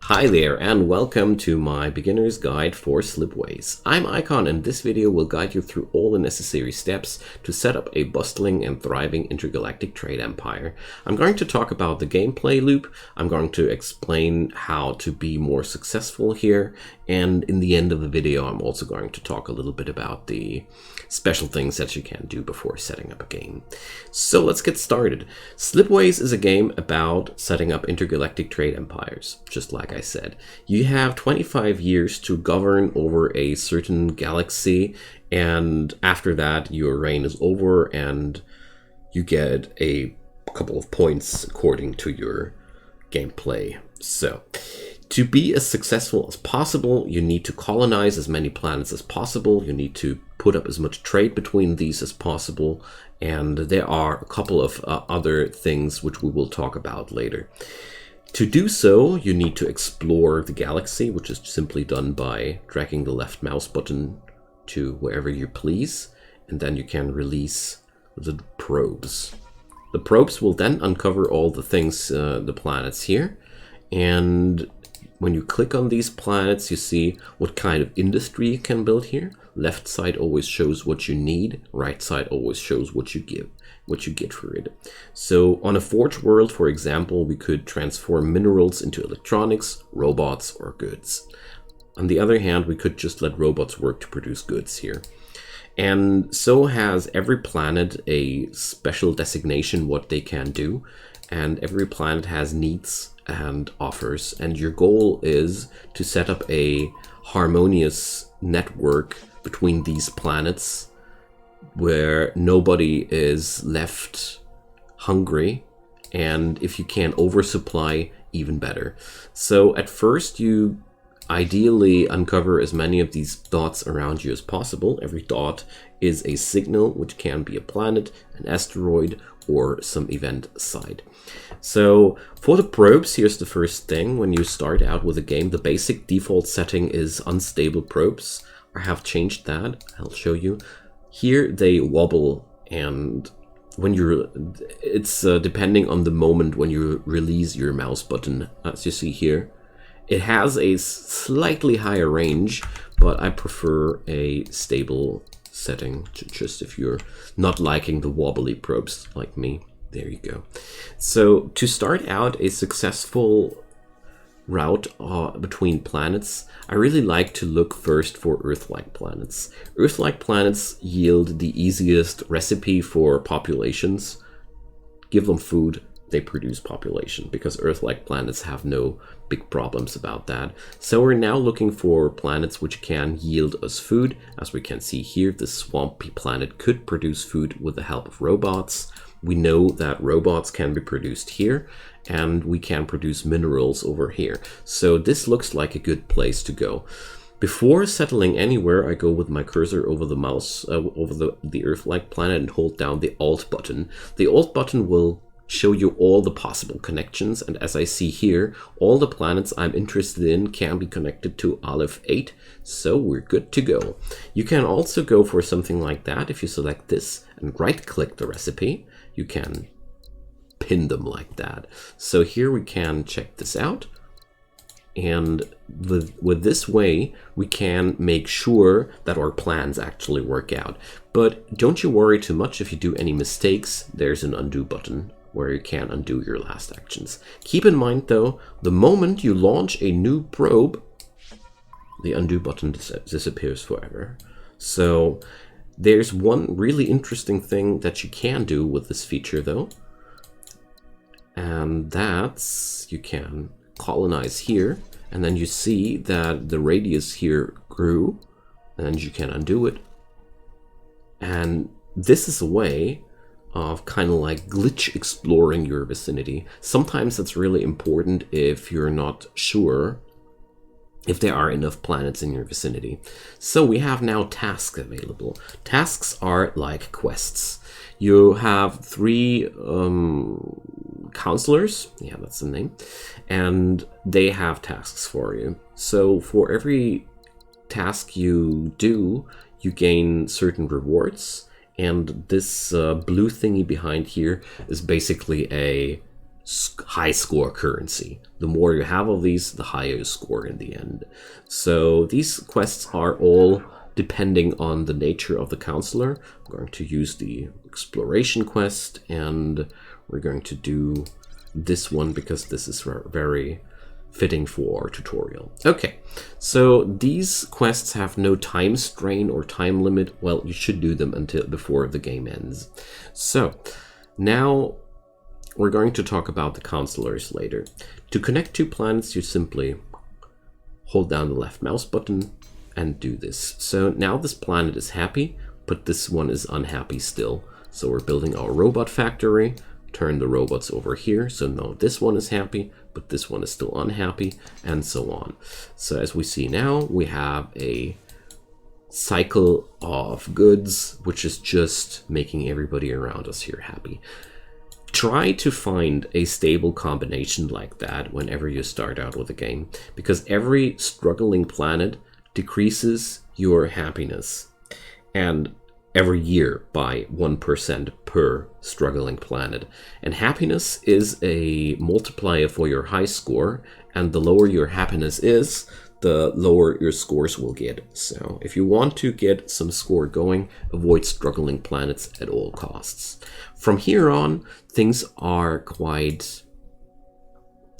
Hi there and welcome to my beginner's guide for Slipways. I'm Icon and this video will guide you through all the necessary steps to set up a bustling and thriving intergalactic trade empire. I'm going to talk about the gameplay loop, I'm going to explain how to be more successful here, and in the end of the video I'm also going to talk a little bit about the special things that you can do before setting up a game. So let's get started. Slipways is a game about setting up intergalactic trade empires, just like I said. You have 25 years to govern over a certain galaxy, and after that your reign is over and you get a couple of points according to your gameplay. So to be as successful as possible, you need to colonize as many planets as possible, you need to put up as much trade between these as possible, and there are a couple of other things which we will talk about later. To do so, you need to explore the galaxy, which is simply done by dragging the left mouse button to wherever you please, and then you can release the probes. The probes will then uncover all the things, the planets here, and when you click on these planets, you see what kind of industry you can build here. Left side always shows what you need, right side always shows what you get for it. So on a forge world, for example, we could transform minerals into electronics, robots, or goods. On the other hand, we could just let robots work to produce goods here. And so has every planet a special designation what they can do, and every planet has needs and offers, and your goal is to set up a harmonious network between these planets where nobody is left hungry, and if you can oversupply, even better. So at first you ideally uncover as many of these dots around you as possible. Every dot is a signal, which can be a planet, an asteroid, or some event site. So for the probes, here's the first thing. When you start out with a game, the basic default setting is unstable probes. I have changed that, I'll show you. Here they wobble, and when it's depending on the moment when you release your mouse button, as you see here. It has a slightly higher range, but I prefer a stable setting, just if you're not liking the wobbly probes like me. There you go. So to start out a successful route between planets, I really like to look first for Earth-like planets. Earth-like planets yield the easiest recipe for populations. Give them food, they produce population, because Earth-like planets have no big problems about that. So we're now looking for planets which can yield us food. As we can see here, this swampy planet could produce food with the help of robots. We know that robots can be produced here, and we can produce minerals over here. So this looks like a good place to go. Before settling anywhere, I go with my cursor over the mouse, over the Earth-like planet, and hold down the Alt button. The Alt button will show you all the possible connections, and as I see here, all the planets I'm interested in can be connected to Aleph 8, so we're good to go. You can also go for something like that. If you select this and right-click the recipe, you can pin them like that. So here we can check this out, and with this way we can make sure that our plans actually work out. But don't you worry too much. If you do any mistakes, there's an undo button where you can undo your last actions. Keep in mind though, the moment you launch a new probe, the undo button disappears forever. So there's one really interesting thing that you can do with this feature though, and that's you can colonize here, and then you see that the radius here grew, and you can undo it. And this is a way of kind of like glitch exploring your vicinity. Sometimes that's really important if you're not sure if there are enough planets in your vicinity. So we have now tasks available. Tasks are like quests. You have 3 counselors, yeah, that's the name, and they have tasks for you. So for every task you do, you gain certain rewards. And this blue thingy behind here is basically a high score currency. The more you have of these, the higher you score in the end. So these quests are all depending on the nature of the counselor. I'm going to use the exploration quest, and we're going to do this one because this is very fitting for our tutorial. Okay, so these quests have no time strain or time limit. Well, you should do them until before the game ends. So now we're going to talk about the counselors later. To connect two planets, you simply hold down the left mouse button and do this. So now this planet is happy, but this one is unhappy still. So we're building our robot factory, turn the robots over here. So now this one is happy, but this one is still unhappy, and so on. So as we see now, we have a cycle of goods, which is just making everybody around us here happy. Try to find a stable combination like that whenever you start out with a game, because every struggling planet decreases your happiness, and every year by 1% per struggling planet. And happiness is a multiplier for your high score, and the lower your happiness is, the lower your scores will get. So if you want to get some score going, avoid struggling planets at all costs. From here on, things are quite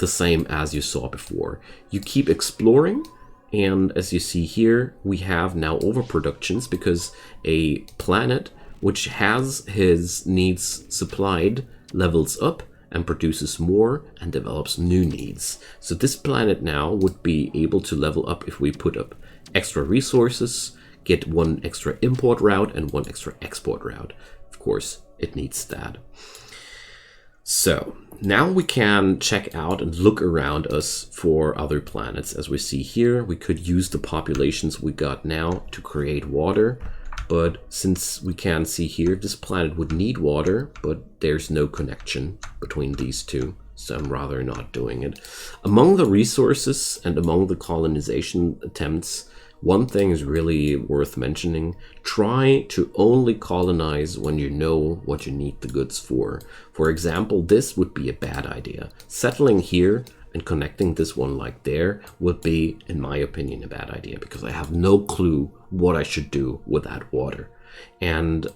the same as you saw before. You keep exploring, and as you see here, we have now overproductions because a planet which has his needs supplied levels up and produces more and develops new needs. So this planet now would be able to level up if we put up extra resources, get one extra import route and one extra export route. Of course, it needs that. So now we can check out and look around us for other planets. As we see here, we could use the populations we got now to create water. But since we can see here, this planet would need water, but there's no connection between these two. So I'm rather not doing it. Among the resources and among the colonization attempts, one thing is really worth mentioning. Try to only colonize when you know what you need the goods for. For example, this would be a bad idea. Settling here and connecting this one like there would be, in my opinion, a bad idea, because I have no clue what I should do with that water. And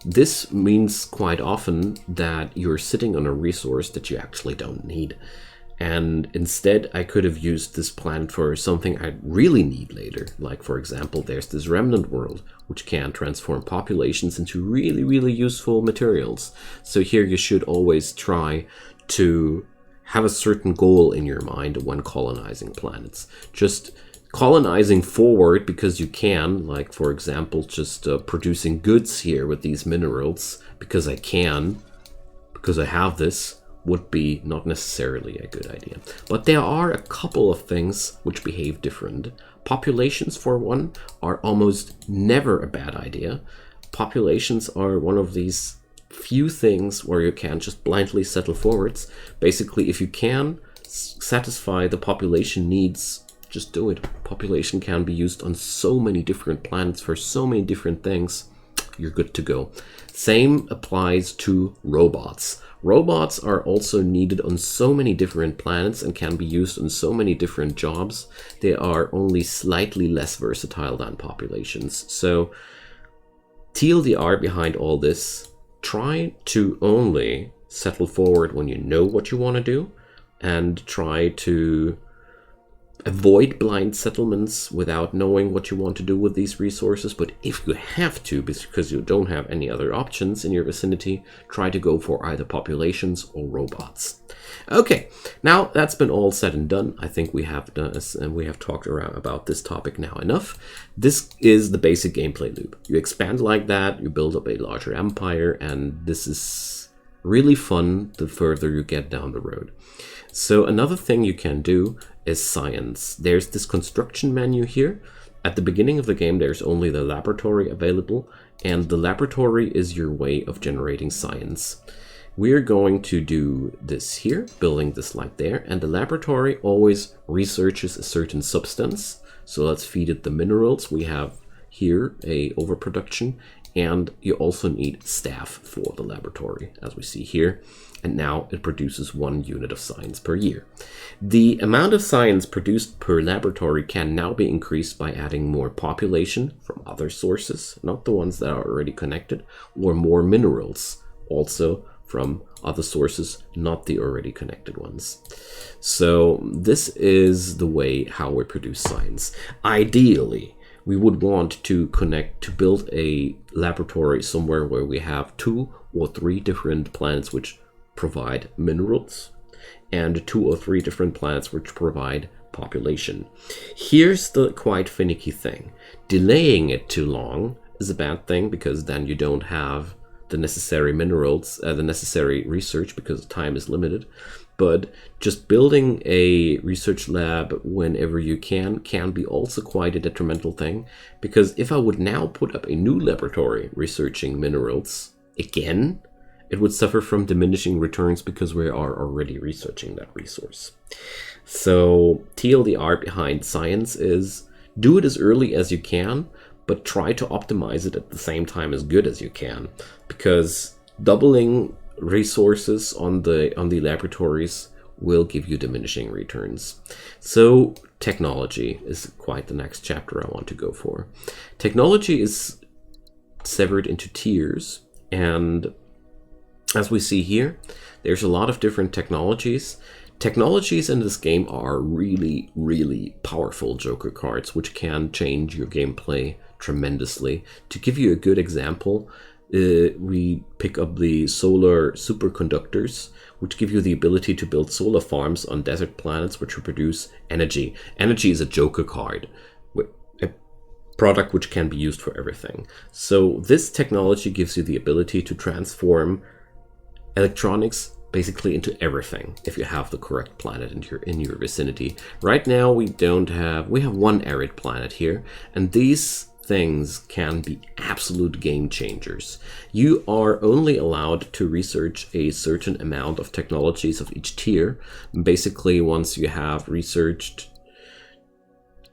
this means quite often that you're sitting on a resource that you actually don't need. And instead, I could have used this planet for something I really need later. Like, for example, there's this remnant world, which can transform populations into really, really useful materials. So here you should always try to have a certain goal in your mind when colonizing planets. Just colonizing forward because you can, like, for example, just producing goods here with these minerals because I can, because I have this, would be not necessarily a good idea. But there are a couple of things which behave different. Populations, for one, are almost never a bad idea. Populations are one of these few things where you can just blindly settle forwards. Basically, if you can satisfy the population needs, just do it. Population can be used on so many different planets for so many different things. You're good to go. Same applies to robots. Robots are also needed on so many different planets and can be used on so many different jobs. They are only slightly less versatile than populations. So TLDR behind all this, try to only settle forward when you know what you want to do, and try to avoid blind settlements without knowing what you want to do with these resources. But if you have to, because you don't have any other options in your vicinity, try to go for either populations or robots. Okay, now that's been all said and done. I think we have talked around about this topic now enough. This is the basic gameplay loop. You expand like that, you build up a larger empire, and this is really fun the further you get down the road. So another thing you can do is science. There's this construction menu here. At the beginning of the game, there's only the laboratory available, and the laboratory is your way of generating science. We're going to do this here, building this like there, and the laboratory always researches a certain substance. So let's feed it the minerals. We have here a overproduction, and you also need staff for the laboratory, as we see here. And now it produces 1 unit of science per year. The amount of science produced per laboratory can now be increased by adding more population from other sources, not the ones that are already connected, or more minerals, also from other sources, not the already connected ones. So this is the way how we produce science. Ideally, we would want to build a laboratory somewhere where we have 2 or 3 different planets which provide minerals, and 2 or 3 different planets which provide population. Here's the quite finicky thing. Delaying it too long is a bad thing, because then you don't have the necessary minerals, the necessary research, because time is limited. But just building a research lab whenever you can be also quite a detrimental thing, because if I would now put up a new laboratory researching minerals again, it would suffer from diminishing returns because we are already researching that resource. So TLDR behind science is do it as early as you can, but try to optimize it at the same time as good as you can, because doubling resources on the laboratories will give you diminishing returns. So technology is quite the next chapter I want to go for. Technology is severed into tiers, and as we see here, there's a lot of different technologies. Technologies in this game are really, really powerful joker cards, which can change your gameplay tremendously. To give you a good example, we pick up the solar superconductors, which give you the ability to build solar farms on desert planets which will produce energy. Energy is a joker card, a product which can be used for everything. So this technology gives you the ability to transform electronics basically into everything if you have the correct planet in your vicinity. Right now we have 1 arid planet here, and these things can be absolute game changers. You are only allowed to research a certain amount of technologies of each tier. Basically, once you have researched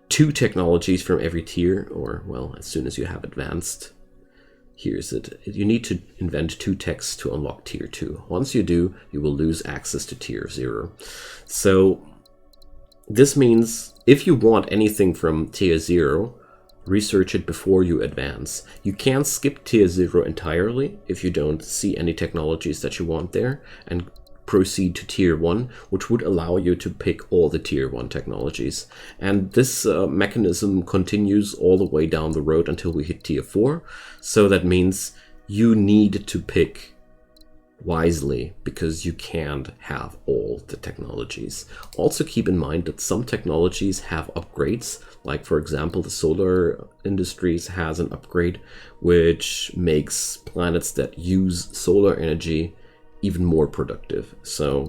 2 technologies from every tier, or well, as soon as you have advanced, here's it. You need to invent 2 techs to unlock tier 2. Once you do, you will lose access to tier 0. So this means if you want anything from tier 0, research it before you advance. You can skip tier 0 entirely if you don't see any technologies that you want there, and proceed to tier 1, which would allow you to pick all the tier 1 technologies. And this mechanism continues all the way down the road until we hit tier 4. So that means you need to pick wisely, because you can't have all the technologies. Also keep in mind that some technologies have upgrades, like for example the solar industries has an upgrade which makes planets that use solar energy even more productive. So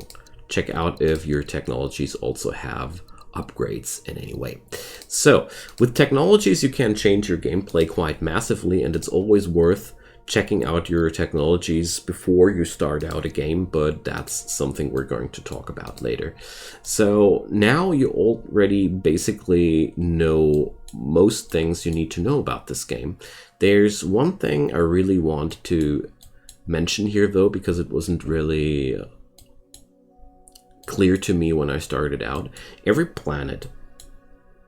check out if your technologies also have upgrades in any way. So with technologies you can change your gameplay quite massively, and it's always worth checking out your technologies before you start out a game, but that's something we're going to talk about later. So now you already basically know most things you need to know about this game. There's one thing I really want to mention here though, because it wasn't really clear to me when I started out. Every planet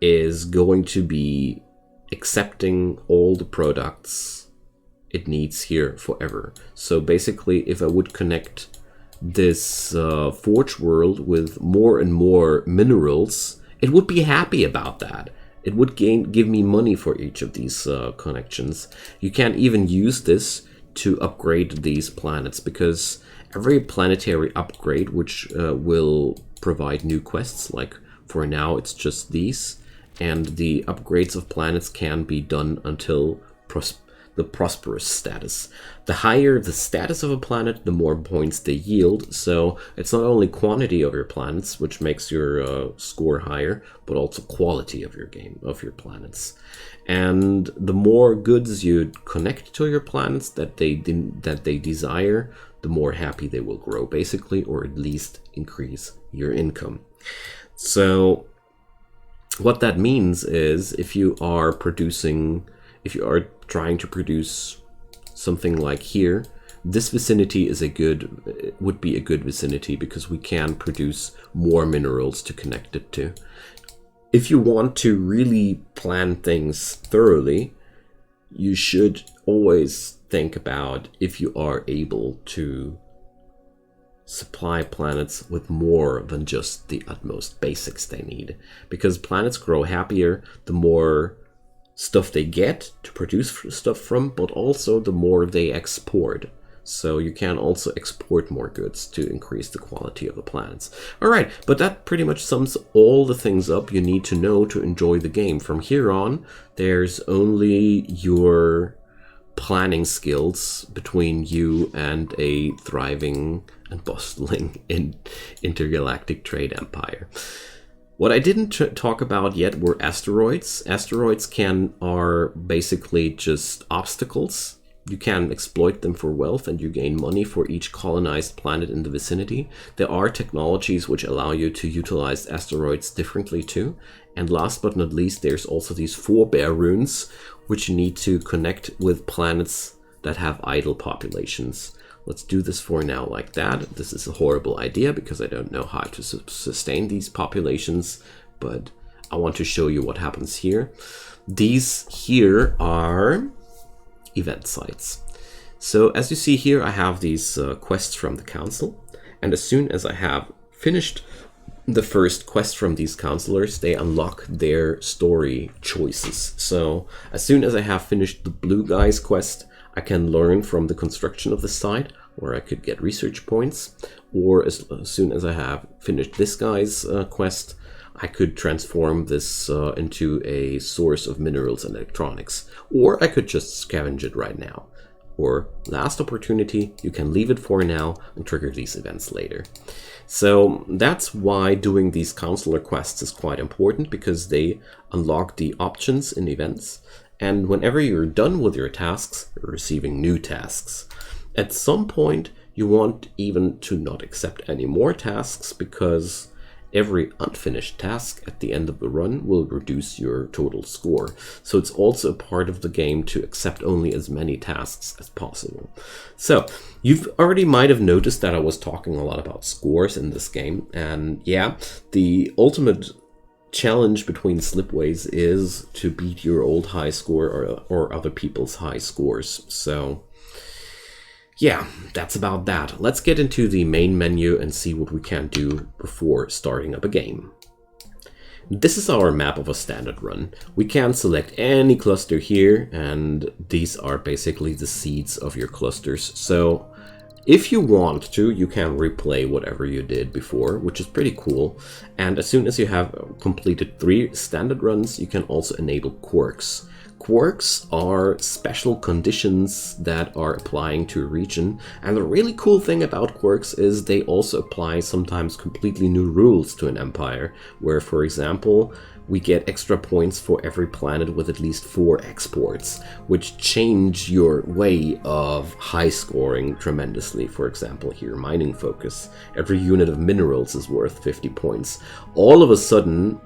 is going to be accepting all the products it needs here forever. So basically, if I would connect this forge world with more and more minerals, it would be happy about that. It would give me money for each of these connections. You can't even use this to upgrade these planets, because every planetary upgrade which will provide new quests, like for now it's just these, and the upgrades of planets can be done until the prosperous status. The higher the status of a planet, the more points they yield. So it's not only quantity of your planets, which makes your score higher, but also quality of your your planets. And the more goods you connect to your planets that they desire, the more happy they will grow, basically, or at least increase your income. So what that means is if you are trying to produce something like here, this vicinity is would be a good vicinity because we can produce more minerals to connect it to. If you want to really plan things thoroughly, you should always think about if you are able to supply planets with more than just the utmost basics they need. Because planets grow happier the more stuff they get to produce stuff from, but also the more they export. So you can also export more goods to increase the quality of the planets. Alright, but that pretty much sums all the things up you need to know to enjoy the game. From here on, there's only your planning skills between you and a thriving and bustling intergalactic trade empire. What I didn't talk about yet were asteroids. Asteroids are basically just obstacles. You can exploit them for wealth and you gain money for each colonized planet in the vicinity. There are technologies which allow you to utilize asteroids differently too. And last but not least, there's also these forebear runes, which you need to connect with planets that have idle populations. Let's do this for now like that. This is a horrible idea because I don't know how to sustain these populations, but I want to show you what happens here. These here are event sites. So as you see here, I have these quests from the council, and as soon as I have finished the first quest from these counselors, they unlock their story choices. So as soon as I have finished the blue guy's quest, I can learn from the construction of the site, or I could get research points, or as soon as I have finished this guy's quest, I could transform this into a source of minerals and electronics, or I could just scavenge it right now. Or last opportunity, you can leave it for now and trigger these events later. So that's why doing these counselor quests is quite important, because they unlock the options in events. And whenever you're done with your tasks, you're receiving new tasks. At some point, you want even to not accept any more tasks, because every unfinished task at the end of the run will reduce your total score. So it's also a part of the game to accept only as many tasks as possible. So you've already might have noticed that I was talking a lot about scores in this game. And yeah, the ultimate challenge between Slipways is to beat your old high score or other people's high scores. So yeah, that's about that. Let's get into the main menu and see what we can do before starting up a game. This is our map of a standard run. We can select any cluster here, and these are basically the seeds of your clusters. So if you want to, you can replay whatever you did before, which is pretty cool. And as soon as you have completed 3 standard runs, you can also enable quirks. Quirks are special conditions that are applying to a region, and the really cool thing about quirks is they also apply sometimes completely new rules to an empire, where, for example, we get extra points for every planet with at least 4 exports, which change your way of high scoring tremendously. For example, here, mining focus. Every unit of minerals is worth 50 points. All of a sudden,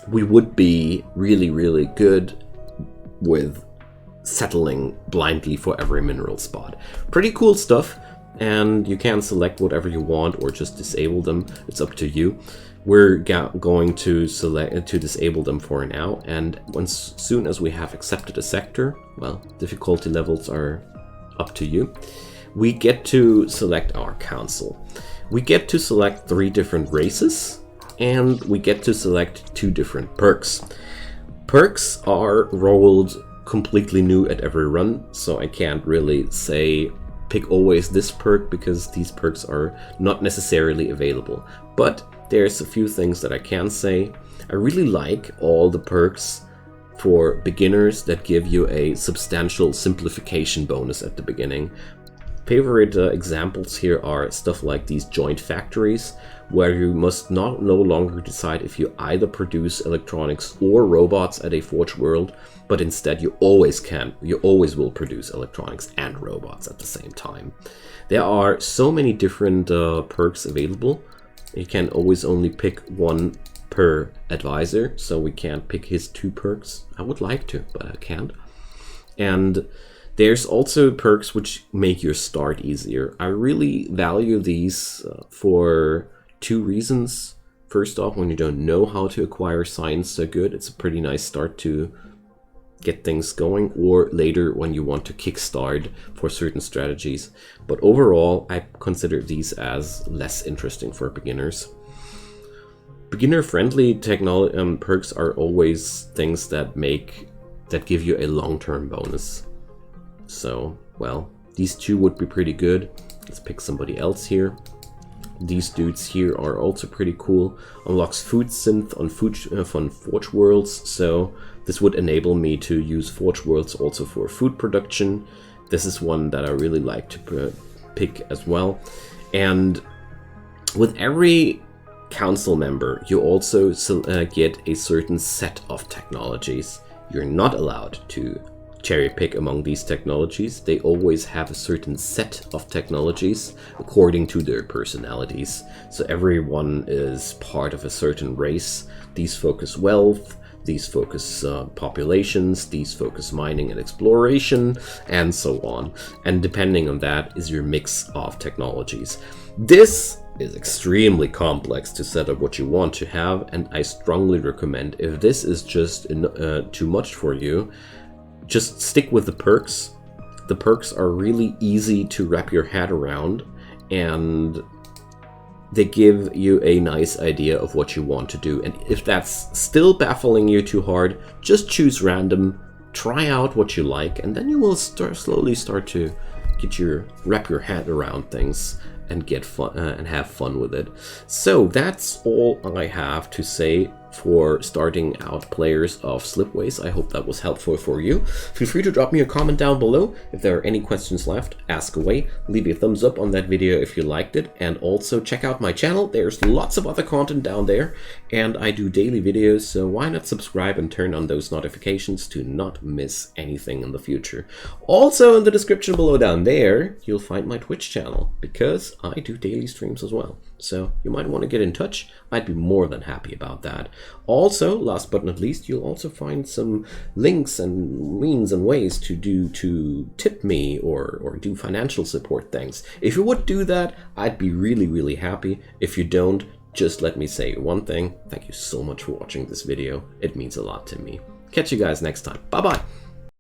we would be really, really good with settling blindly for every mineral spot. Pretty cool stuff, and you can select whatever you want or just disable them. It's up to you. We're going to disable them for now, and soon as we have accepted a sector, well, difficulty levels are up to you, we get to select our council. We get to select 3 different races, and we get to select 2 different perks. Perks are rolled completely new at every run, so I can't really say pick always this perk, because these perks are not necessarily available. But there's a few things that I can say. I really like all the perks for beginners that give you a substantial simplification bonus at the beginning. Favorite examples here are stuff like these joint factories, where you must no longer decide if you either produce electronics or robots at a forge world, but instead you always will produce electronics and robots at the same time. There are so many different perks available. You can always only pick 1 per advisor, so we can't pick his 2 perks. I would like to, but I can't. And There's also perks which make your start easier. I really value these for two reasons. First off, when you don't know how to acquire science so good, it's a pretty nice start to get things going, or later when you want to kickstart for certain strategies. But overall, I consider these as less interesting for beginners. Beginner-friendly technology perks are always things that give you a long-term bonus. So, well, these two would be pretty good. Let's pick somebody else here. These dudes here are also pretty cool. Unlocks food synth on Forge Worlds, so this would enable me to use Forge Worlds also for food production. This is one that I really like to pick as well. And with every council member, you also get a certain set of technologies. You're not allowed to cherry pick among these technologies. They always have a certain set of technologies according to their personalities. So everyone is part of a certain race. These focus wealth, these focus populations, these focus mining and exploration, and so on. And depending on that is your mix of technologies. This is extremely complex to set up what you want to have, and I strongly recommend, if this is just too much for you, just stick with the perks. The perks are really easy to wrap your head around, and they give you a nice idea of what you want to do. And if that's still baffling you too hard, just choose random, try out what you like, and then you will slowly start to wrap your head around things and get fun and have fun with it. So that's all I have to say for starting out players of Slipways. I hope that was helpful for you. Feel free to drop me a comment down below. If there are any questions left, ask away. Leave a thumbs up on that video if you liked it, and also check out my channel. There's lots of other content down there, and I do daily videos, so why not subscribe and turn on those notifications to not miss anything in the future. Also in the description below down there, you'll find my Twitch channel, because I do daily streams as well. So you might want to get in touch. I'd be more than happy about that. Also, last but not least, you'll also find some links and means and ways to tip me or do financial support things. If you would do that, I'd be really, really happy. If you don't, just let me say one thing. Thank you so much for watching this video. It means a lot to me. Catch you guys next time. Bye-bye.